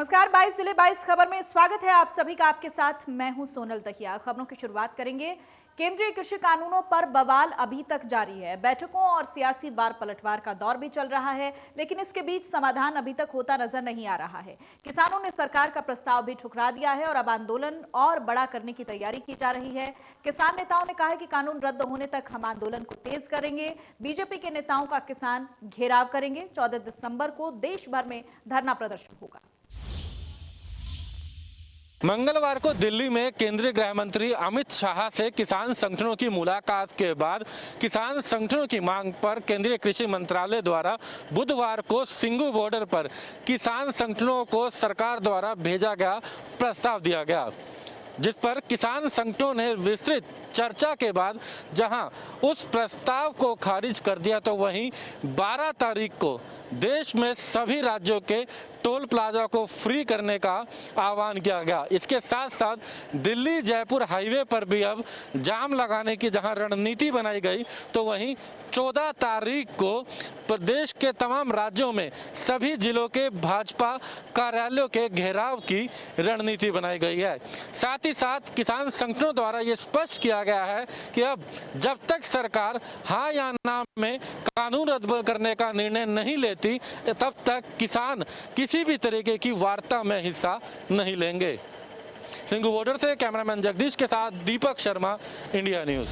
नमस्कार। 22 जिले 22 खबर में स्वागत है आप सभी का। आपके साथ मैं हूं सोनल दहिया। खबरों की शुरुआत करेंगे। केंद्रीय कृषि कानूनों पर बवाल अभी तक जारी है। बैठकों और सियासी बार पलटवार का दौर भी चल रहा है, लेकिन इसके बीच समाधान अभी तक होता नजर नहीं आ रहा है। किसानों ने सरकार का प्रस्ताव भी ठुकरा दिया है और अब आंदोलन और बड़ा करने की तैयारी की जा रही है। किसान नेताओं ने कहा है कि कानून रद्द होने तक हम आंदोलन को तेज करेंगे। बीजेपी के नेताओं का किसान घेराव करेंगे। 14 दिसंबर को देश भर में धरना प्रदर्शन होगा। मंगलवार को दिल्ली में केंद्रीय गृह मंत्री अमित शाह से किसान संगठनों की मुलाकात के बाद किसान संगठनों की मांग पर केंद्रीय कृषि मंत्रालय द्वारा बुधवार को सिंघू बॉर्डर पर किसान संगठनों को सरकार द्वारा भेजा गया प्रस्ताव दिया गया, जिस पर किसान संगठनों ने विस्तृत चर्चा के बाद जहां उस प्रस्ताव को खारिज कर दिया, तो वहीं 12 तारीख को देश में सभी राज्यों के टोल प्लाजा को फ्री करने का आह्वान किया गया। इसके साथ साथ दिल्ली जयपुर हाईवे पर भी अब जाम लगाने की जहां रणनीति बनाई गई, तो वहीं 14 तारीख को प्रदेश के तमाम राज्यों में सभी जिलों के भाजपा कार्यालयों के घेराव की रणनीति बनाई गई है। साथ ही साथ किसान संगठनों द्वारा ये स्पष्ट किया गया है कि अब जब तक सरकार हाँ या ना में कानून रद्द करने का निर्णय नहीं लेती, तब तक किसान किसी भी तरीके की वार्ता में हिस्सा नहीं लेंगे। सिंघू बॉर्डर से कैमरामैन जगदीश के साथ दीपक शर्मा, इंडिया न्यूज।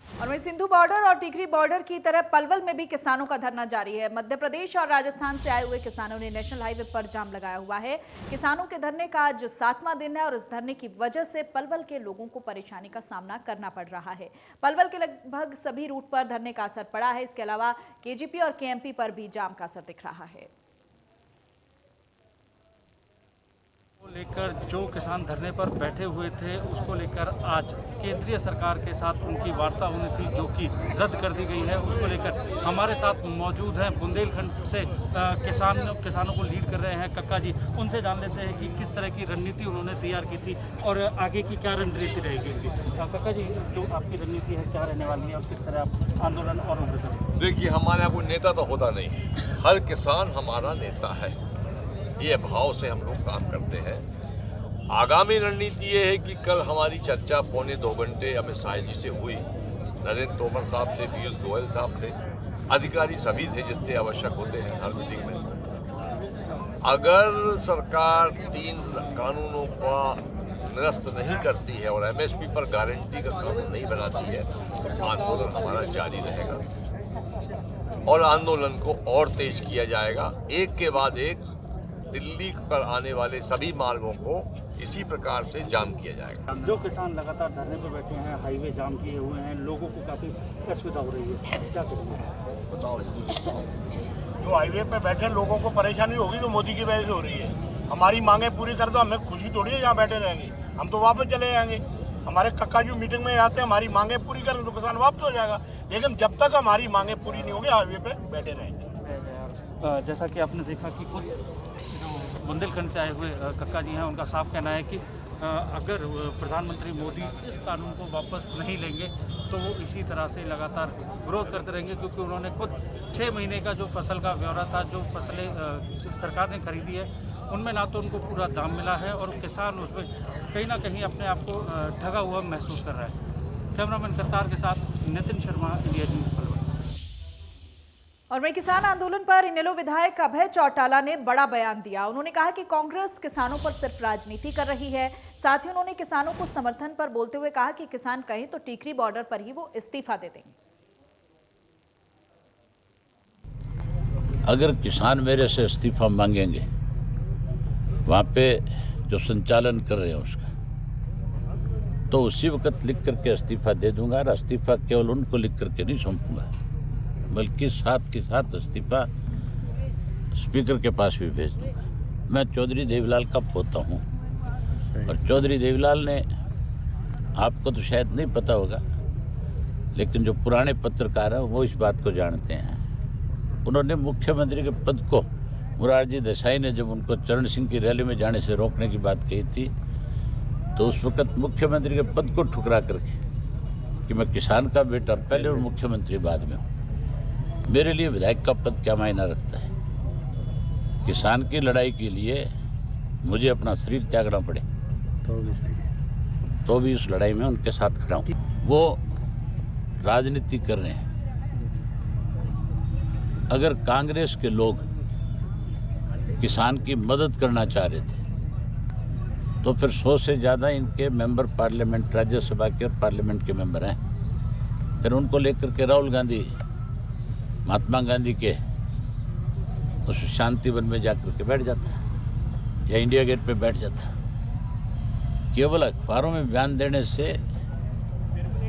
और वहीं सिंधु बॉर्डर और टिकरी बॉर्डर की तरह पलवल में भी किसानों का धरना जारी है। मध्य प्रदेश और राजस्थान से आए हुए किसानों ने नेशनल हाईवे पर जाम लगाया हुआ है। किसानों के धरने का आज 7वां दिन है और इस धरने की वजह से पलवल के लोगों को परेशानी का सामना करना पड़ रहा है। पलवल के लगभग सभी रूट पर धरने का असर पड़ा है। इसके अलावा केजीपी और केएमपी पर भी जाम का असर दिख रहा है। लेकर जो किसान धरने पर बैठे हुए थे, उसको लेकर आज केंद्रीय सरकार के साथ उनकी वार्ता होनी थी, जो कि रद्द कर दी गई है। उसको लेकर हमारे साथ मौजूद हैं बुंदेलखंड से किसानों को लीड कर रहे हैं कक्का जी। उनसे जान लेते हैं कि किस तरह की रणनीति उन्होंने तैयार की थी और आगे की क्या रणनीति रहेगी उनकी। कक्का जी, जो आपकी रणनीति है क्या रहने वाली है और किस तरह आप आंदोलन और उभर करेंगे? देखिए, हमारे यहाँ कोई नेता तो होता नहीं, हर किसान हमारा नेता है। ये भाव से हम लोग काम करते हैं। आगामी रणनीति ये है कि कल हमारी चर्चा 2.25 घंटे अमित शाह जी से हुई। नरेंद्र तोमर साहब थे, पीयूष गोयल साहब थे, अधिकारी सभी थे जितने आवश्यक होते हैं हर मीटिंग में। अगर सरकार 3 कानूनों का निरस्त नहीं करती है और एमएसपी पर गारंटी का कानून नहीं बनाती है, तो आंदोलन हमारा जारी रहेगा और आंदोलन को और तेज किया जाएगा। एक के बाद एक दिल्ली पर आने वाले सभी मार्गों को इसी प्रकार से जाम किया जाएगा। जो किसान लगातार धरने पर बैठे हैं, हाईवे जाम किए हुए हैं, लोगों को काफ़ी असुविधा हो रही है, क्या करेंगे? बताओ। जो हाईवे पे बैठे लोगों को परेशानी होगी तो मोदी की वजह से हो रही है। हमारी मांगे पूरी कर दो, हमें खुशी थोड़ी है यहाँ बैठे रहेंगे, हम तो वापस चले जाएंगे। हमारे कक्का जी मीटिंग में आते हैं, हमारी मांगे पूरी करें तो किसान वापस हो जाएगा, लेकिन जब तक हमारी मांगे पूरी नहीं होगी हाईवे पे बैठे रहेंगे। जैसा कि आपने देखा कि कुछ बुंदेलखंड से आए हुए कक्का जी हैं, उनका साफ कहना है कि अगर प्रधानमंत्री मोदी इस कानून को वापस नहीं लेंगे तो वो इसी तरह से लगातार विरोध करते रहेंगे, क्योंकि उन्होंने खुद 6 महीने का जो फसल का ब्यौरा था, जो फसलें सरकार ने खरीदी है, उनमें ना तो उनको पूरा दाम मिला है और किसान उसमें कहीं ना कहीं अपने आप को ठगा हुआ महसूस कर रहा है। कैमरामैन करतार के साथ नितिन शर्मा, इंडिया न्यूज़। और वहीं किसान आंदोलन पर इनेलो विधायक अभय चौटाला ने बड़ा बयान दिया। उन्होंने कहा कि कांग्रेस किसानों पर सिर्फ राजनीति कर रही है। साथ ही उन्होंने किसानों को समर्थन पर बोलते हुए कहा कि किसान कहें तो टिकरी बॉर्डर पर ही वो इस्तीफा दे देंगे। अगर किसान मेरे से इस्तीफा मांगेंगे, वहाँ पे जो संचालन कर रहे हैं उसका, तो उसी वक्त लिख करके इस्तीफा दे दूंगा। और इस्तीफा केवल उनको लिख करके नहीं सौंपूंगा, बल्कि साथ के साथ इस्तीफा स्पीकर के पास भी भेज दूंगा। मैं चौधरी देवीलाल का पोता हूँ और चौधरी देवीलाल ने, आपको तो शायद नहीं पता होगा, लेकिन जो पुराने पत्रकार हैं वो इस बात को जानते हैं। उन्होंने मुख्यमंत्री के पद को, मोरारजी देसाई ने जब उनको चरण सिंह की रैली में जाने से रोकने की बात कही थी, तो उस वक्त मुख्यमंत्री के पद को ठुकरा करके कि मैं किसान का बेटा पहले और मुख्यमंत्री बाद में हूँ, मेरे लिए विधायक का पद क्या मायना रखता है। किसान की लड़ाई के लिए मुझे अपना शरीर त्यागना पड़े तो भी उस लड़ाई में उनके साथ खड़ा हूँ। वो राजनीति कर रहे हैं। अगर कांग्रेस के लोग किसान की मदद करना चाह रहे थे तो फिर 100 से ज़्यादा इनके मेंबर पार्लियामेंट, राज्यसभा के और पार्लियामेंट के मेंबर हैं। फिर उनको लेकर के राहुल गांधी महात्मा गांधी के उस शांति वन में जाकर के बैठ जाता या इंडिया गेट पे बैठ जाता। केवल अखबारों में बयान देने से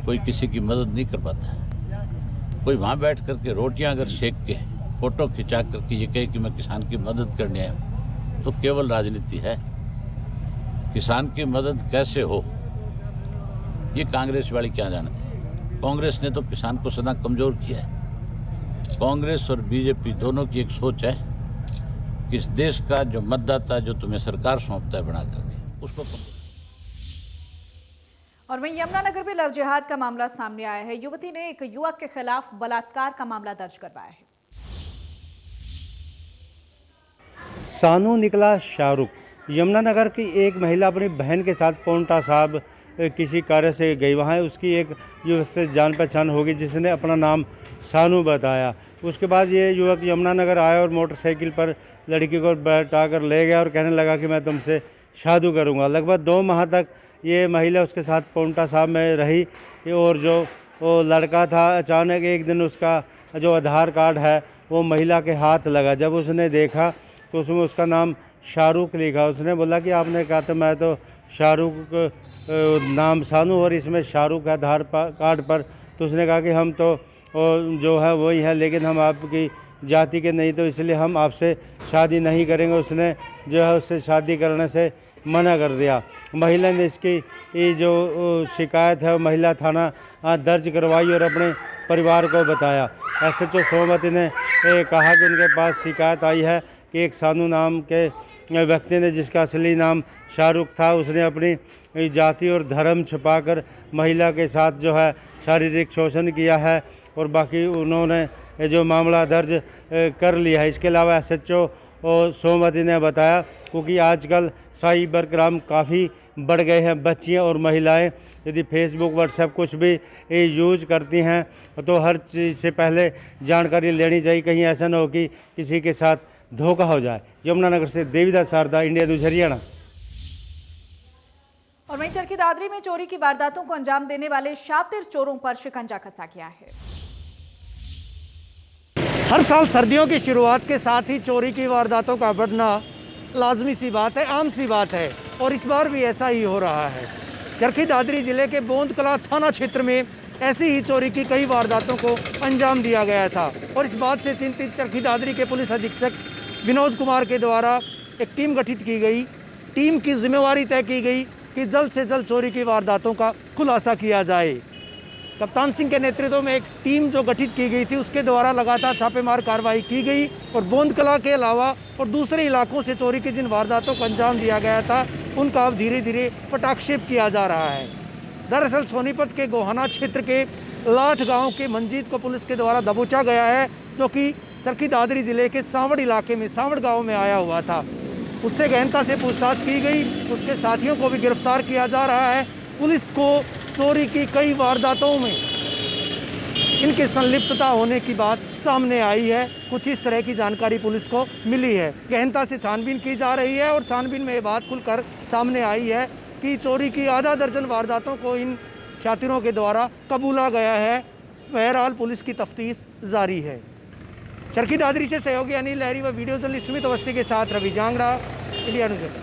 कोई किसी की मदद नहीं कर पाता। कोई वहाँ बैठ करके रोटियां अगर सेक के फोटो खिंचा करके ये कहे कि मैं किसान की मदद करने आया हूँ तो केवल राजनीति है। किसान की मदद कैसे हो ये कांग्रेस वाले क्या जानते। कांग्रेस ने तो किसान को सदा कमजोर किया है। कांग्रेस और बीजेपी दोनों की एक सोच है कि इस देश का जो मतदाता जो तुम्हें सरकार सौंपता है बना करके उसको। और वहीं यमुनानगर में लव जिहाद का मामला सामने आया है। युवती ने एक युवक के खिलाफ बलात्कार का मामला दर्ज करवाया है। सानू निकला शाहरुख। यमुनानगर की एक महिला अपनी बहन के साथ पौंटा साहब किसी कार्य से गई। वहाँ उसकी एक युवक से जान पहचान होगी जिसने अपना नाम सानू बताया। उसके बाद ये युवक यमुनानगर आया और मोटरसाइकिल पर लड़की को बैठा कर ले गया और कहने लगा कि मैं तुमसे शादी करूँगा। लगभग 2 माह तक ये महिला उसके साथ पौंटा साहब में रही और जो वो लड़का था अचानक एक दिन उसका जो आधार कार्ड है वो महिला के हाथ लगा। जब उसने देखा तो उसमें उसका नाम शाहरुख लिखा। उसने बोला कि आपने कहा तो मैं तो शाहरुख नाम सानू और इसमें शाहरुख आधार कार्ड पर। तो उसने कहा कि हम तो जो है वही है लेकिन हम आपकी जाति के नहीं तो इसलिए हम आपसे शादी नहीं करेंगे। उसने जो है उससे शादी करने से मना कर दिया। महिला ने इसकी जो शिकायत है महिला थाना दर्ज करवाई और अपने परिवार को बताया। SHO सोमवती ने कहा कि उनके पास शिकायत आई है कि एक सानू नाम के व्यक्ति ने जिसका असली नाम शाहरुख था उसने अपनी जाति और धर्म छुपाकर महिला के साथ जो है शारीरिक शोषण किया है और बाकी उन्होंने जो मामला दर्ज कर लिया है। इसके अलावा SHO सोमवती ने बताया क्योंकि आजकल साइबर क्राइम काफ़ी बढ़ गए हैं। बच्चियां और महिलाएं यदि फेसबुक व्हाट्सएप कुछ भी यूज करती हैं तो हर चीज़ से पहले जानकारी लेनी चाहिए, कहीं ऐसा न हो कि किसी के साथ धोखा हो जाए। यमुनानगर से देवीदास शारदा, इंडिया न्यूज़ हरियाणा। और वहीं चरखी दादरी में चोरी की वारदातों को अंजाम देने वाले शातिर चोरों पर शिकंजा कसा गया है। हर साल सर्दियों की शुरुआत के साथ ही चोरी की वारदातों का बढ़ना लाजमी सी बात है, आम सी बात है और इस बार भी ऐसा ही हो रहा है। चरखी दादरी जिले के बोंदकला थाना क्षेत्र में ऐसी ही चोरी की कई वारदातों को अंजाम दिया गया था और इस बात से चिंतित चरखी दादरी के पुलिस अधीक्षक विनोद कुमार के द्वारा एक टीम गठित की गई। टीम की जिम्मेवारी तय की गई कि जल्द से जल्द चोरी की वारदातों का खुलासा किया जाए। कप्तान सिंह के नेतृत्व में एक टीम जो गठित की गई थी उसके द्वारा लगातार छापेमार कार्रवाई की गई और बोंदकला के अलावा और दूसरे इलाकों से चोरी की जिन वारदातों को अंजाम दिया गया था उनका अब धीरे धीरे पटाक्षेप किया जा रहा है। दरअसल सोनीपत के गोहाना क्षेत्र के लाठ गांव के मंजीत को पुलिस के द्वारा दबोचा गया है जो कि चरखी दादरी जिले के सांवड़ इलाके में सांवड़ गाँव में आया हुआ था। उससे गहनता से पूछताछ की गई, उसके साथियों को भी गिरफ्तार किया जा रहा है। पुलिस को चोरी की कई वारदातों में इनकी संलिप्तता होने की बात सामने आई है। कुछ इस तरह की जानकारी पुलिस को मिली है। गहनता से छानबीन की जा रही है और छानबीन में ये बात खुलकर सामने आई है कि चोरी की आधा दर्जन वारदातों को इन शातिरों के द्वारा कबूला गया है। बहरहाल पुलिस की तफ्तीश जारी है। चरखी दादरी से सहयोगी अनिल लहरी व वीडियो जर्नलिस्ट सुमित अवस्थी के साथ रवि जांगड़ा, इंडिया न्यूज़।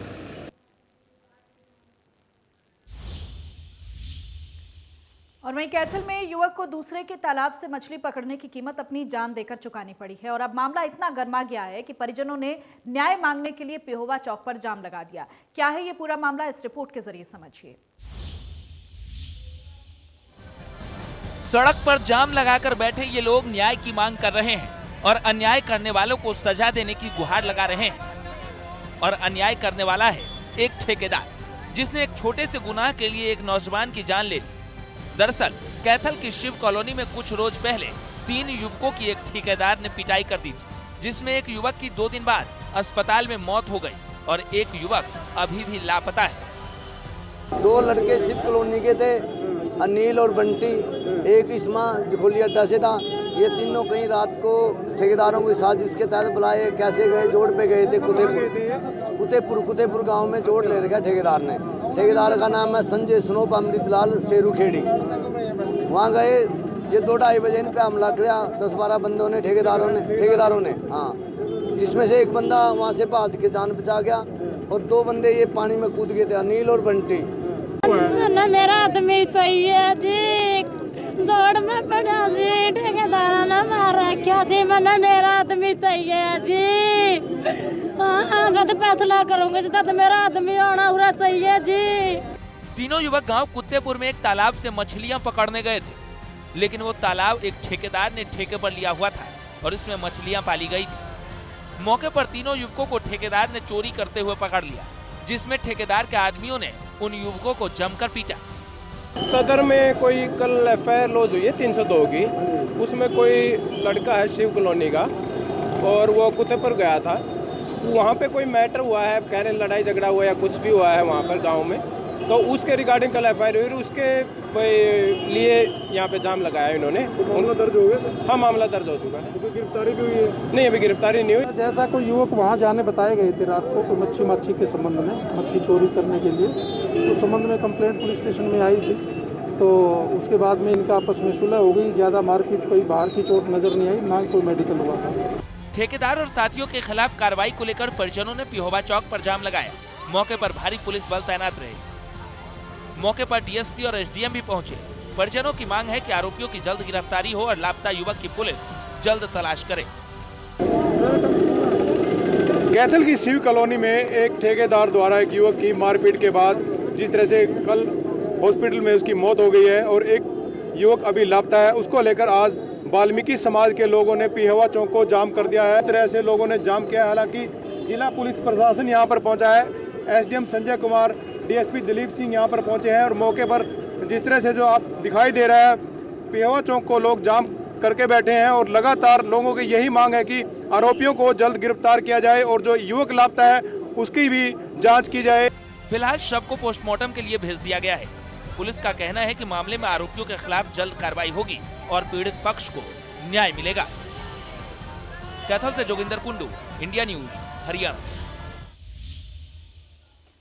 और वहीं कैथल में युवक को दूसरे के तालाब से मछली पकड़ने की कीमत अपनी जान देकर चुकानी पड़ी है और अब मामला इतना गर्मा गया है कि परिजनों ने न्याय मांगने के लिए पेहोवा चौक पर जाम लगा दिया। क्या है ये पूरा मामला, इस रिपोर्ट के जरिए समझिए। सड़क पर जाम लगाकर बैठे ये लोग न्याय की मांग कर रहे हैं और अन्याय करने वालों को सजा देने की गुहार लगा रहे हैं। और अन्याय करने वाला है एक ठेकेदार जिसने एक छोटे से गुनाह के लिए एक नौजवान की जान ले ली। दरअसल कैथल की शिव कॉलोनी में कुछ रोज पहले 3 युवकों की एक ठेकेदार ने पिटाई कर दी थी, जिसमें एक युवक की 2 दिन बाद अस्पताल में मौत हो गई और एक युवक अभी भी लापता है। 2 लड़के शिव कॉलोनी के थे, अनिल और बंटी, एक इसमा जखोली अड्डा से था। ये तीनों कहीं रात को ठेकेदारों के साथ जिसके तहत बुलाए, कैसे गए, जोड़ पे गए थे कुतेपुर गांव में जोड़ ले रखा ठेकेदार ने। ठेकेदार का नाम है संजय स्नोप अमृतलाल शेरू खेड़ी। वहाँ गए, ये 2-2:30 बजे इन पे हमला किया 10-12 बंदों ने, ठेकेदारों ने हाँ, जिसमें से एक बंदा वहाँ से भाग के जान बचा गया और 2 बंदे ये पानी में कूद गए थे, अनिल और बंटी। ना मेरा आदमी चाहिए जी, जोड़ में पड़ा जी, ठेकेदार ने मारा क्या जी, मैंने मेरा आदमी चाहिए जी। हाँ, जब फैसला करूंगे जब मेरा आदमी होना हुआ चाहिए जी। तीनों युवक गांव कुत्तेपुर में एक तालाब से मछलियां पकड़ने गए थे, लेकिन वो तालाब एक ठेकेदार ने ठेके पर लिया हुआ था और इसमें मछलियां पाली गई थी। मौके पर तीनों युवकों को ठेकेदार ने चोरी करते हुए पकड़ लिया, जिसमें ठेकेदार के आदमियों ने उन युवकों को जमकर पीटा। सदर में कोई कल एफआईआर लॉन्च हुई है 302 की, उसमें कोई लड़का है शिव कॉलोनी का और वो कुत्तेपुर गया था। वहाँ पे कोई मैटर हुआ है, कह रहे लड़ाई झगड़ा हुआ या कुछ भी हुआ है वहाँ पर गांव में, तो उसके रिगार्डिंग कल एफआईआर हुई, उसके लिए यहाँ पे जाम लगाया इन्होंने। मामला दर्ज हो गया? हाँ, मामला दर्ज हो चुका है। तो गिरफ्तारी भी हुई है? नहीं, अभी गिरफ्तारी नहीं हुई। जैसा कोई युवक वहाँ जाने बताए गए थे रात को मच्छी के संबंध में, मच्छी चोरी करने के लिए, उस संबंध में कंप्लेंट पुलिस स्टेशन में आई थी। तो उसके बाद में इनका आपस में सुलह हो गई, ज़्यादा मारपीट, कोई बाहर की चोट नजर नहीं आई, ना कोई मेडिकल हुआ था। ठेकेदार और साथियों के खिलाफ कार्रवाई को लेकर परिजनों ने पिहोवा चौक पर जाम लगाया। मौके पर भारी पुलिस बल तैनात रहे। मौके पर डीएसपी और एसडीएम भी पहुंचे। परिजनों की मांग है कि आरोपियों की जल्द गिरफ्तारी हो और लापता युवक की पुलिस जल्द तलाश करे। कैथल की शिव कॉलोनी में एक ठेकेदार द्वारा एक युवक की मारपीट के बाद जिस तरह से कल हॉस्पिटल में उसकी मौत हो गई है और एक युवक अभी लापता है, उसको लेकर आज वाल्मीकि समाज के लोगों ने पिहोवा चौक को जाम कर दिया है। इस तरह से लोगों ने जाम किया। हालांकि जिला पुलिस प्रशासन यहां पर पहुंचा है, एसडीएम संजय कुमार, डीएसपी दिलीप सिंह यहां पर पहुंचे हैं और मौके पर जिस तरह से जो आप दिखाई दे रहा है, पिहोवा चौक को लोग जाम करके बैठे हैं और लगातार लोगों की यही मांग है कि आरोपियों को जल्द गिरफ्तार किया जाए और जो युवक लापता है उसकी भी जाँच की जाए। फिलहाल शव को पोस्टमार्टम के लिए भेज दिया गया है। पुलिस का कहना है कि मामले में आरोपियों के खिलाफ जल्द कार्रवाई होगी और पीड़ित पक्ष को न्याय मिलेगा। कैथल से जोगिंदर कुंडू, इंडिया न्यूज, हरियाणा।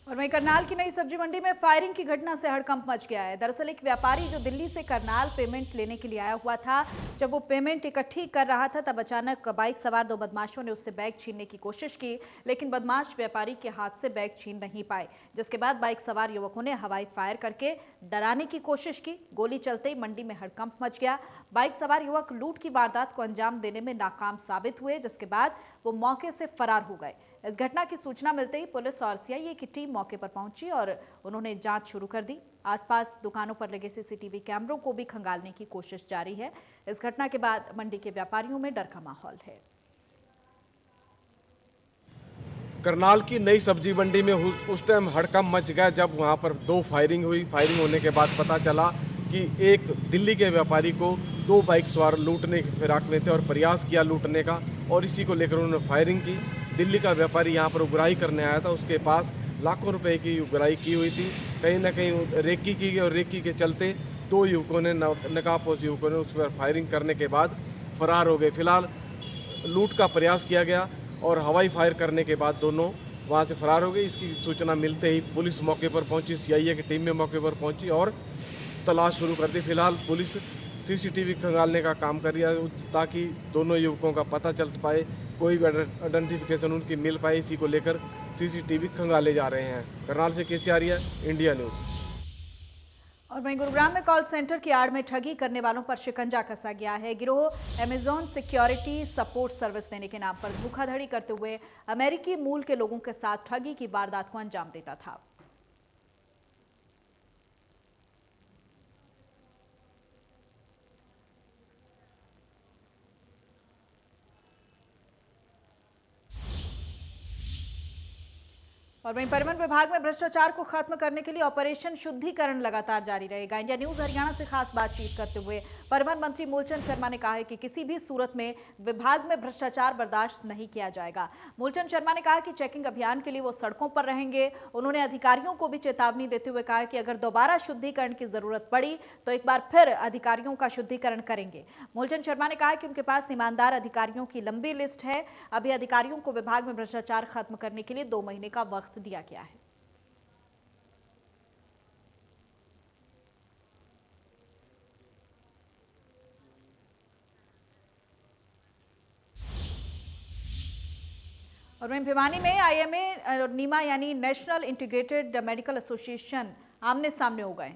और वहीं करनाल की नई सब्जी मंडी में फायरिंग की घटना से हड़कंप मच गया है। दरअसल एक व्यापारी जो दिल्ली से करनाल पेमेंट लेने के लिए आया हुआ था, जब वो पेमेंट इकट्ठी कर रहा था तब अचानक बाइक सवार 2 बदमाशों ने उससे बैग छीनने की कोशिश की, लेकिन बदमाश व्यापारी के हाथ से बैग छीन नहीं पाए, जिसके बाद बाइक सवार युवकों ने हवाई फायर करके डराने की कोशिश की। गोली चलते ही मंडी में हड़कंप मच गया। बाइक सवार युवक लूट की वारदात को अंजाम देने में नाकाम साबित हुए, जिसके बाद वो मौके से फरार हो गए। इस घटना की सूचना मिलते ही पुलिस और सीआईए की टीम मौके पर पहुंची और उन्होंने जांच शुरू कर दी। आसपास दुकानों पर लगे सीसीटीवी कैमरों को भी खंगालने की कोशिश जारी है। इस घटना के बाद मंडी के व्यापारियों में डर का माहौल है। करनाल की नई सब्जी मंडी में उस टाइम हड़कंप मच गया जब वहां पर 2 फायरिंग हुई। फायरिंग होने के बाद पता चला कि एक दिल्ली के व्यापारी को 2 बाइक सवार लूटने की फिराक में थे और प्रयास किया लूटने का, और इसी को लेकर उन्होंने फायरिंग की। दिल्ली का व्यापारी यहाँ पर उगराही करने आया था, उसके पास लाखों रुपए की उगराही की हुई थी। कहीं ना कहीं रेकी की और रेकी के चलते 2 युवकों ने, नकाबपोश युवकों ने उस पर फायरिंग करने के बाद फरार हो गए। फिलहाल लूट का प्रयास किया गया और हवाई फायर करने के बाद दोनों वहाँ से फरार हो गए। इसकी सूचना मिलते ही पुलिस मौके पर पहुंची, सीआईए की टीम में मौके पर पहुंची और तलाश शुरू कर दी। फिलहाल पुलिस सीसीटीवी खंगालने का काम कर रही है ताकि दोनों युवकों का पता चल पाए, कोई भी आइडेंटिफिकेशन उनकी मिल पाए। इसी को लेकर सीसीटीवी खंगाले जा रहे हैं। करनाल से केसी आर्य, इंडिया न्यूज। और वहीं गुरुग्राम में कॉल सेंटर की आड़ में ठगी करने वालों पर शिकंजा कसा गया है। गिरोह अमेजॉन सिक्योरिटी सपोर्ट सर्विस देने के नाम पर धोखाधड़ी करते हुए अमेरिकी मूल के लोगों के साथ ठगी की वारदात को अंजाम देता था। और वहीं परिवहन विभाग में भ्रष्टाचार को खत्म करने के लिए ऑपरेशन शुद्धिकरण लगातार जारी रहेगा। इंडिया न्यूज हरियाणा से खास बातचीत करते हुए परिवहन मंत्री मूलचंद शर्मा ने कहा है कि किसी भी सूरत में विभाग में भ्रष्टाचार बर्दाश्त नहीं किया जाएगा। मूलचंद शर्मा ने कहा कि चेकिंग अभियान के लिए वो सड़कों पर रहेंगे। उन्होंने अधिकारियों को भी चेतावनी देते हुए कहा कि अगर दोबारा शुद्धिकरण की जरूरत पड़ी तो एक बार फिर अधिकारियों का शुद्धिकरण करेंगे। मूलचंद शर्मा ने कहा कि उनके पास ईमानदार अधिकारियों की लंबी लिस्ट है। अभी अधिकारियों को विभाग में भ्रष्टाचार खत्म करने के लिए 2 महीने का वक्त दिया गया है। और वहीं भिवानी में आईएमए और नीमा यानी नेशनल इंटीग्रेटेड मेडिकल एसोसिएशन आमने सामने हो गए।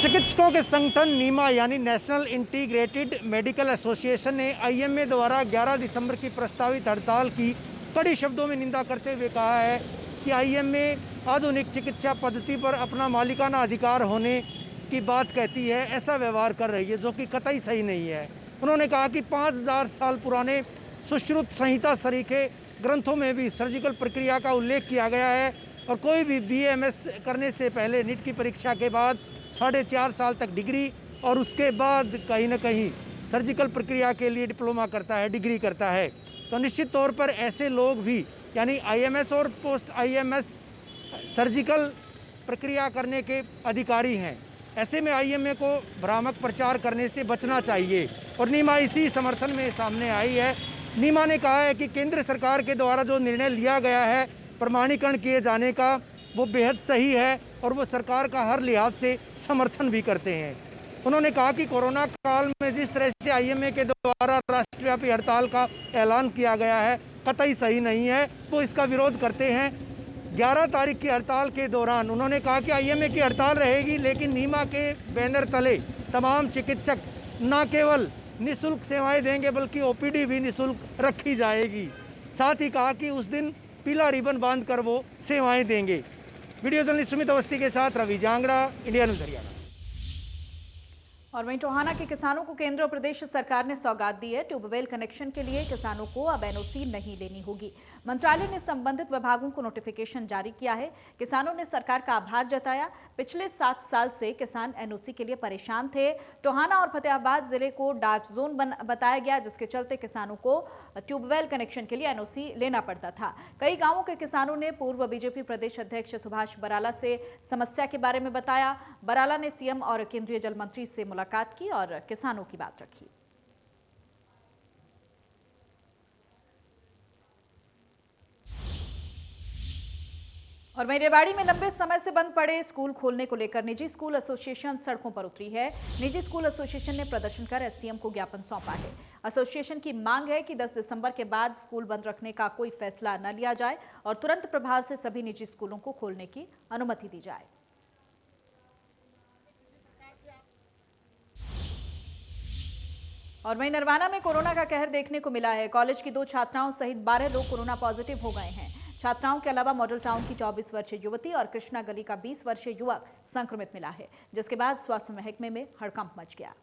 चिकित्सकों के संगठन नीमा यानी नेशनल इंटीग्रेटेड मेडिकल एसोसिएशन ने आईएमए द्वारा 11 दिसंबर की प्रस्तावित हड़ताल की कड़ी शब्दों में निंदा करते हुए कहा है कि आईएमए आधुनिक चिकित्सा पद्धति पर अपना मालिकाना अधिकार होने की बात कहती है, ऐसा व्यवहार कर रही है जो कि कतई सही नहीं है। उन्होंने कहा कि 5000 साल पुराने सुश्रुत संहिता सरीखे ग्रंथों में भी सर्जिकल प्रक्रिया का उल्लेख किया गया है और कोई भी बीएमएस करने से पहले नीट की परीक्षा के बाद 4.5 साल तक डिग्री और उसके बाद कहीं ना कहीं सर्जिकल प्रक्रिया के लिए डिप्लोमा करता है, डिग्री करता है। तो निश्चित तौर पर ऐसे लोग भी यानी आईएमएस और पोस्ट आईएमएस सर्जिकल प्रक्रिया करने के अधिकारी हैं। ऐसे में आईएमए को भ्रामक प्रचार करने से बचना चाहिए और नीमा इसी समर्थन में सामने आई है। नीमा ने कहा है कि केंद्र सरकार के द्वारा जो निर्णय लिया गया है प्रमाणीकरण किए जाने का, वो बेहद सही है और वो सरकार का हर लिहाज से समर्थन भी करते हैं। उन्होंने कहा कि कोरोना काल में जिस तरह से आईएमए के द्वारा राष्ट्रव्यापी हड़ताल का ऐलान किया गया है कतई सही नहीं है, वो इसका विरोध करते हैं। 11 तारीख की हड़ताल के दौरान उन्होंने कहा कि आईएमए की हड़ताल रहेगी लेकिन नीमा के बैनर तले तमाम चिकित्सक न केवल निःशुल्क सेवाएं देंगे बल्कि ओपीडी भी निःशुल्क रखी जाएगी। साथ ही कहा कि उस दिन पीला रिबन बांधकर वो सेवाएं देंगे। वीडियो जर्नलिस्ट सुमित अवस्थी के साथ रवि जांगड़ा, इंडिया न्यूज हरियाणा। और वहीं टोहाना के किसानों को केंद्र और प्रदेश सरकार ने सौगात दी है। ट्यूबवेल कनेक्शन के लिए किसानों को अब एनओसी नहीं लेनी होगी। मंत्रालय ने संबंधित विभागों को नोटिफिकेशन जारी किया है। किसानों ने सरकार का आभार जताया। पिछले 7 साल से किसान एनओसी के लिए परेशान थे। टोहाना और फतेहाबाद जिले को डार्क जोन बताया गया, जिसके चलते किसानों को ट्यूबवेल कनेक्शन के लिए एनओसी लेना पड़ता था। कई गांवों के किसानों ने पूर्व बीजेपी प्रदेश अध्यक्ष सुभाष बराला से समस्या के बारे में बताया। बराला ने सीएम और केंद्रीय जल मंत्री से मुलाकात की और किसानों की बात रखी। और वहीं रेवाड़ी में लंबे समय से बंद पड़े स्कूल खोलने को लेकर निजी स्कूल एसोसिएशन सड़कों पर उतरी है। निजी स्कूल एसोसिएशन ने प्रदर्शन कर एसडीएम को ज्ञापन सौंपा है। एसोसिएशन की मांग है कि 10 दिसंबर के बाद स्कूल बंद रखने का कोई फैसला न लिया जाए और तुरंत प्रभाव से सभी निजी स्कूलों को खोलने की अनुमति दी जाए। और वहीं नरवाना में कोरोना का कहर देखने को मिला है। कॉलेज की 2 छात्राओं सहित 12 लोग कोरोना पॉजिटिव हो गए हैं। छात्राओं के अलावा मॉडल टाउन की 24 वर्षीय युवती और कृष्णा गली का 20 वर्षीय युवक संक्रमित मिला है, जिसके बाद स्वास्थ्य महकमे में हड़कंप मच गया।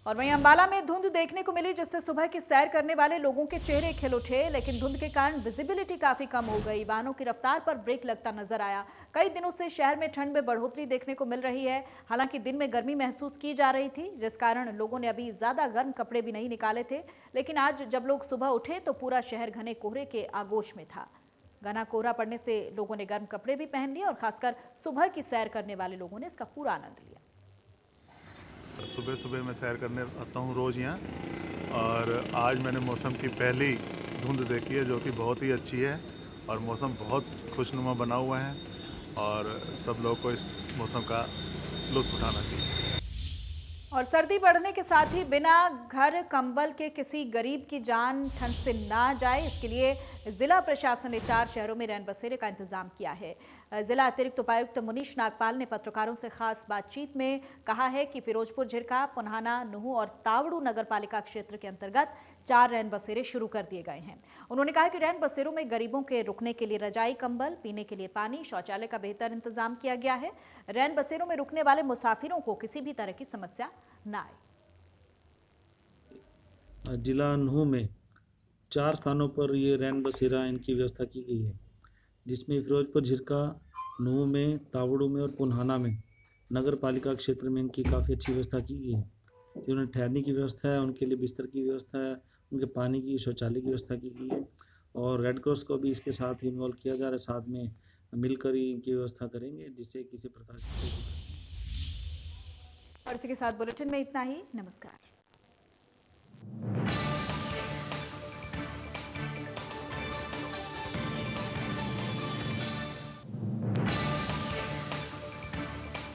और वहीं अंबाला में धुंध देखने को मिली, जिससे सुबह की सैर करने वाले लोगों के चेहरे खिल उठे, लेकिन धुंध के कारण विजिबिलिटी काफी कम हो गई। वाहनों की रफ्तार पर ब्रेक लगता नजर आया। कई दिनों से शहर में ठंड में बढ़ोतरी देखने को मिल रही है। हालांकि दिन में गर्मी महसूस की जा रही थी, जिस कारण लोगों ने अभी ज्यादा गर्म कपड़े भी नहीं निकाले थे। लेकिन आज जब लोग सुबह उठे तो पूरा शहर घने कोहरे के आगोश में था। घना कोहरा पड़ने से लोगों ने गर्म कपड़े भी पहन लिए और खासकर सुबह की सैर करने वाले लोगों ने इसका पूरा आनंद लिया। सुबह सुबह मैं सैर करने आता हूँ रोज़ यहाँ, और आज मैंने मौसम की पहली धुंध देखी है जो कि बहुत ही अच्छी है और मौसम बहुत खुशनुमा बना हुआ है और सब लोग को इस मौसम का लुत्फ उठाना चाहिए। और सर्दी बढ़ने के साथ ही बिना घर कंबल के किसी गरीब की जान ठंड से ना जाए, इसके लिए जिला प्रशासन ने 4 शहरों में रैन बसेरे का इंतजाम किया है। जिला अतिरिक्त उपायुक्त मुनीश नागपाल ने पत्रकारों से खास बातचीत में कहा है कि फिरोजपुर, झिरका, पुन्हाना, नूहू और तावड़ू नगर पालिका क्षेत्र के अंतर्गत 4 रैन बसेरे शुरू कर दिए गए हैं। उन्होंने कहा कि रैन बसेरों में गरीबों के रुकने के लिए रजाई, कंबल, पीने के लिए पानी, शौचालय का बेहतर इंतजाम किया गया है। रैन बसेरों में रुकने वाले मुसाफिरों को किसी भी तरह की समस्या न आए। जिला नूहू में 4 स्थानों पर ये रैन बसेरा इनकी व्यवस्था की गई है, जिसमें फिरोजपुर, झिरका, नूहू में, तावड़ू में और पुन्हाना में नगर पालिका क्षेत्र में इनकी काफ़ी अच्छी व्यवस्था की गई है। जिन्होंने ठहरने की व्यवस्था है, उनके लिए बिस्तर की व्यवस्था है, उनके पानी की, शौचालय की व्यवस्था की गई है और रेड क्रॉस को भी इसके साथ ही इन्वॉल्व किया जा रहा है। साथ में मिलकर ही इनकी व्यवस्था करेंगे जिससे किसी प्रकार की। और इसी के साथ बुलेटिन में इतना ही। नमस्कार।